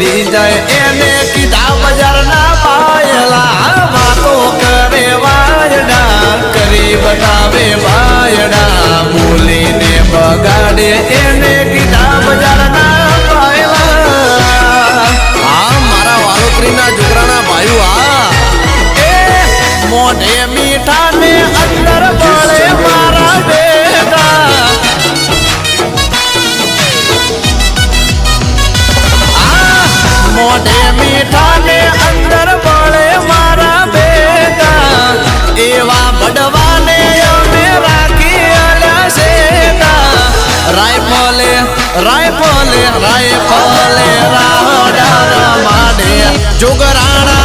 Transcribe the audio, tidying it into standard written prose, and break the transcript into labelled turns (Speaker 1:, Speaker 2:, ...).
Speaker 1: દી જાય એને કીધા બજારના પાયલા વાતો કરે વાયડા કરી બતાવે વાયડા બોલીને બગાડે એને કીધા બજારના પાયલા હા મારા વાલોત્રીના છોકરાના ભાઈઓ હા એ મોઢે મીઠા ને અંદર બળે મારા બેટા મોઢે મીઠા ને અંદર બળે મારા બેટા એવા બડવાને અમે રાખી આલ્યા શેટા રાયફલે રાયફલે રાયફલે રાવડા રમાડે જોગરાણા